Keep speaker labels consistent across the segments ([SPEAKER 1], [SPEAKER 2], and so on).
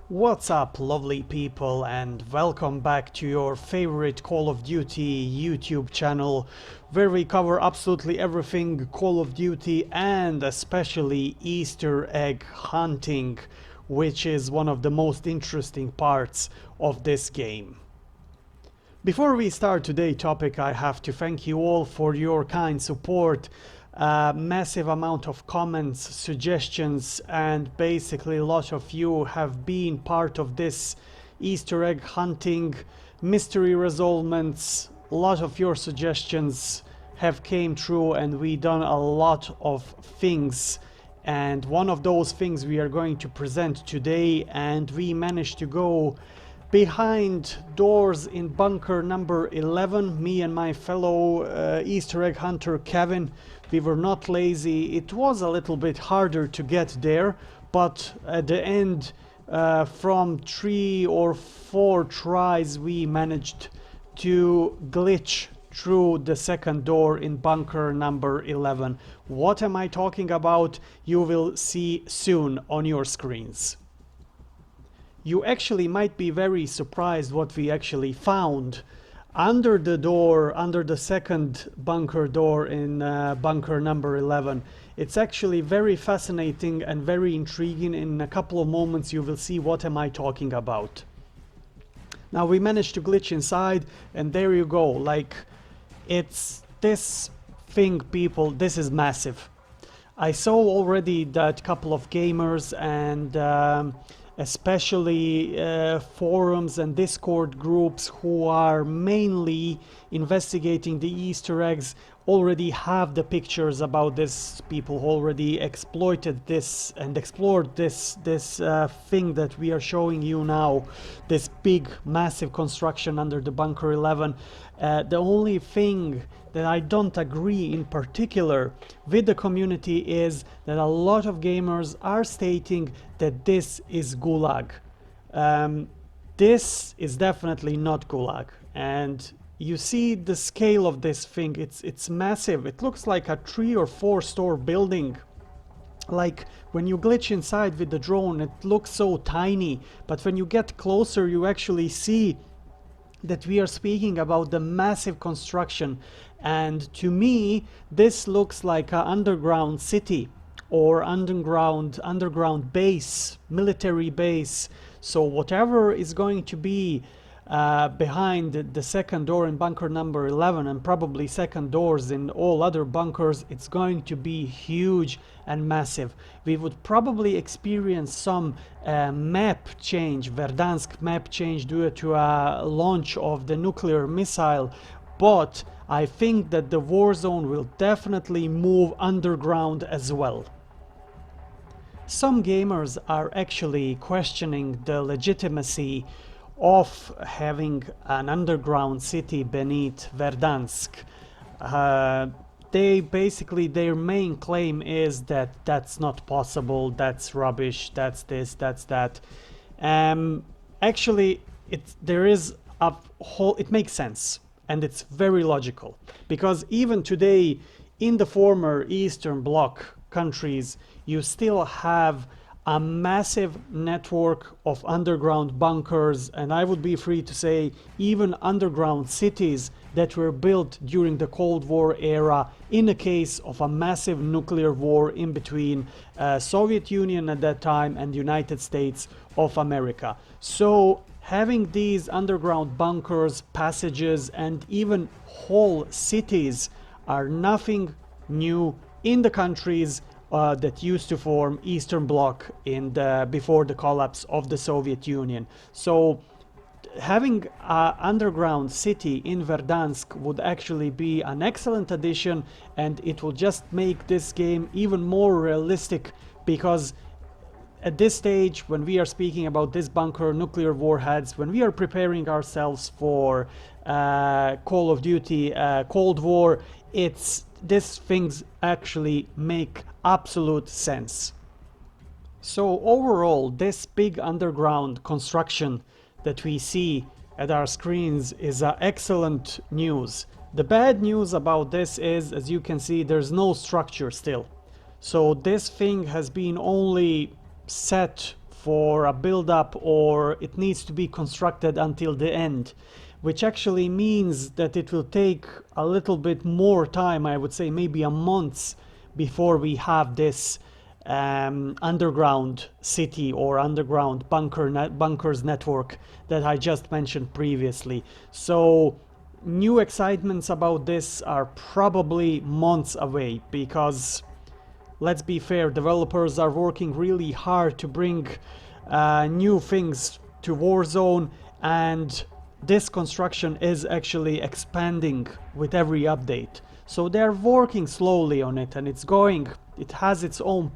[SPEAKER 1] What's up, lovely people, and welcome back to your favorite Call of Duty YouTube channel, where we cover absolutely everything Call of Duty and especially Easter egg hunting, which is one of the most interesting parts of this game. Before we start today's topic, I have to thank you all for your kind support. Massive amount of comments, suggestions, and basically a lot of you have been part of this Easter egg hunting, mystery resolvements. A lot of your suggestions have came true and we done a lot of things, and one of those things we are going to present today, and we managed to go behind doors in bunker number 11. Me and my fellow Easter egg hunter Kevin, we were not lazy. It was a little bit harder to get there, but at the end, from 3 or 4 tries, we managed to glitch through the second door in bunker number 11. What am I talking about? You will see soon on your screens. You actually might be very surprised what we actually found under the door, under the second bunker door in bunker number 11. It's actually very fascinating and very intriguing. In a couple of moments you will see what am I talking about. Now we managed to glitch inside, and there you go. Like, it's this thing, people. This is massive. I saw already that couple of gamers and especially forums and Discord groups who are mainly investigating the Easter eggs already have the pictures about this. People already exploited this and explored this thing that we are showing you now, this big massive construction under the bunker 11. The only thing that I don't agree in particular with the community is that a lot of gamers are stating that this is Gulag. This is definitely not Gulag, and you see the scale of this thing. It's massive. It looks like a 3 or 4 store building. Like, when you glitch inside with the drone, it looks so tiny, but when you get closer you actually see that we are speaking about the massive construction. And to me this looks like an underground city or underground base, military base. So whatever is going to be behind the second door in bunker number 11, and probably second doors in all other bunkers, it's going to be huge and massive. We would probably experience some map change, Verdansk map change, due to a launch of the nuclear missile, but I think that the Warzone will definitely move underground as well. Some gamers are actually questioning the legitimacy of having an underground city beneath Verdansk. They basically, their main claim is that that's not possible, that's rubbish, that's this, that's that. Actually, there is a whole, it makes sense and it's very logical, because even today in the former Eastern Bloc countries you still have a massive network of underground bunkers, and I would be free to say even underground cities that were built during the Cold War era in the case of a massive nuclear war in between Soviet Union at that time and United States of America. So having these underground bunkers, passages, and even whole cities are nothing new in the countries that used to form Eastern Bloc before the collapse of the Soviet Union. So having an underground city in Verdansk would actually be an excellent addition, and it will just make this game even more realistic, because at this stage, when we are speaking about this bunker, nuclear warheads, when we are preparing ourselves for Call of Duty Cold War, these things actually make absolute sense. So overall, this big underground construction that we see at our screens is excellent news. The bad news about this is, as you can see, there's no structure still. So this thing has been only set for a build-up, or it needs to be constructed until the end, which actually means that it will take a little bit more time, I would say maybe a month, before we have this underground city or underground bunkers network that I just mentioned previously. So new excitements about this are probably months away, because let's be fair, developers are working really hard to bring new things to Warzone, and this construction is actually expanding with every update. So they're working slowly on it, and it has its own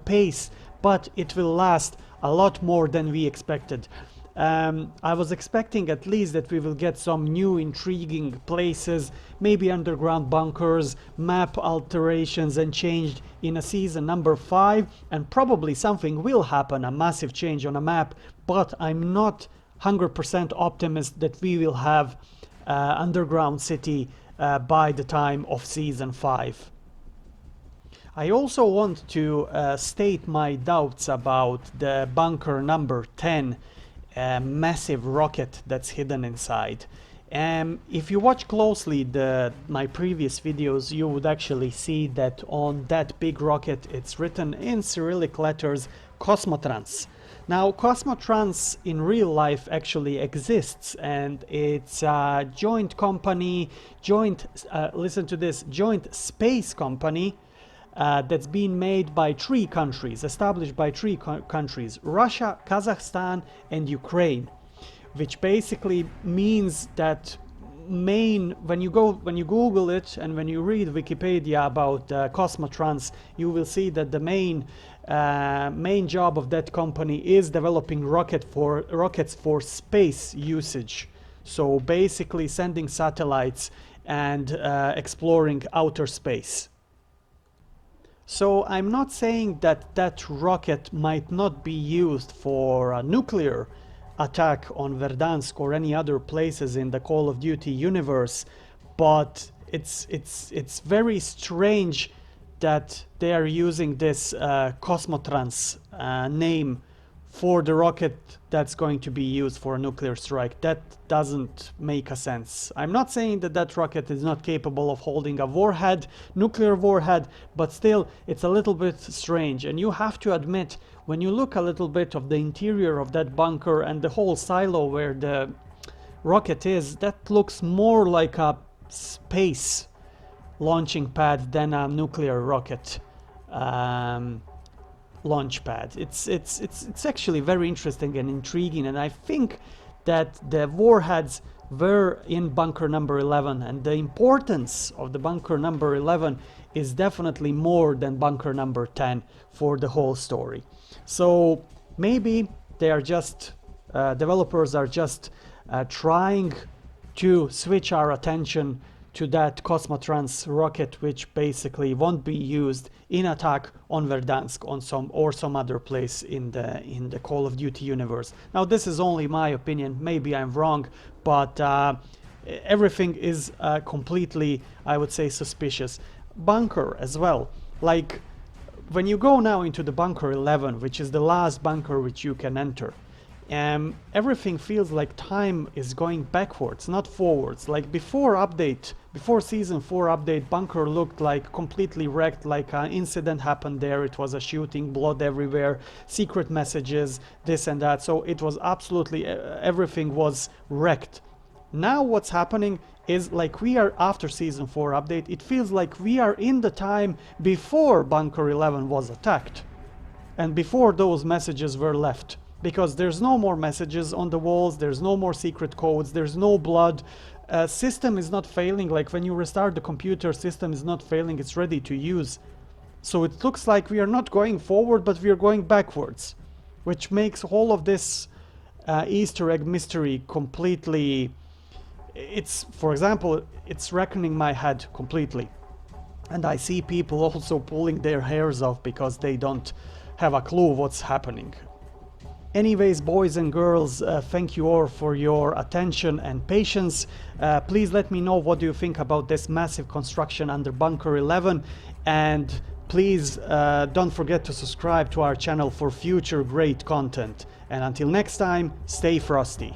[SPEAKER 1] pace, but it will last a lot more than we expected. I was expecting at least that we will get some new intriguing places, maybe underground bunkers, map alterations and changed in a season number 5, and probably something will happen, a massive change on a map, but I'm not 100% optimist that we will have underground city by the time of season 5. I also want to state my doubts about the bunker number 10 massive rocket that's hidden inside. If you watch closely my previous videos, you would actually see that on that big rocket it's written in Cyrillic letters Cosmotrans. Now, Cosmotrans in real life actually exists, and it's a joint company, listen to this, joint space company that's been made by 3 countries, established by 3 countries, Russia, Kazakhstan and Ukraine, which basically means that when you Google it and when you read Wikipedia about Cosmotrans, you will see that the main job of that company is developing rockets for space usage. So basically sending satellites and exploring outer space. So I'm not saying that that rocket might not be used for a nuclear attack on Verdansk or any other places in the Call of Duty universe, but it's very strange that they are using this Cosmotrans name for the rocket that's going to be used for a nuclear strike. That doesn't make a sense. I'm not saying that that rocket is not capable of holding a warhead, nuclear warhead, but still it's a little bit strange. And you have to admit, when you look a little bit of the interior of that bunker and the whole silo where the rocket is, that looks more like a space launching pad than a nuclear rocket launch pad. It's actually very interesting and intriguing, and I think that the warheads were in bunker number 11, and the importance of the bunker number 11 is definitely more than bunker number 10 for the whole story. So maybe they are just developers are just trying to switch our attention to that Cosmotrans rocket, which basically won't be used in attack on Verdansk on some other place in the Call of Duty universe. Now this is only my opinion, maybe I'm wrong, but everything is completely, I would say, suspicious. Bunker as well, like when you go now into the bunker 11, which is the last bunker which you can enter, everything feels like time is going backwards, not forwards. Like before season 4 update, bunker looked like completely wrecked, like an incident happened there, it was a shooting, blood everywhere, secret messages, this and that, so it was absolutely, everything was wrecked. Now what's happening is, like, we are after season 4 update, it feels like we are in the time before bunker 11 was attacked and before those messages were left. Because there's no more messages on the walls, there's no more secret codes, there's no blood. System is not failing, like when you restart the computer, system is not failing, it's ready to use. So it looks like we are not going forward, but we are going backwards, which makes all of this Easter egg mystery completely, for example, it's reckoning my head completely. And I see people also pulling their hairs off because they don't have a clue what's happening. Anyways, boys and girls, thank you all for your attention and patience. Please let me know what do you think about this massive construction under bunker 11, and Please don't forget to subscribe to our channel for future great content. And until next time, stay frosty.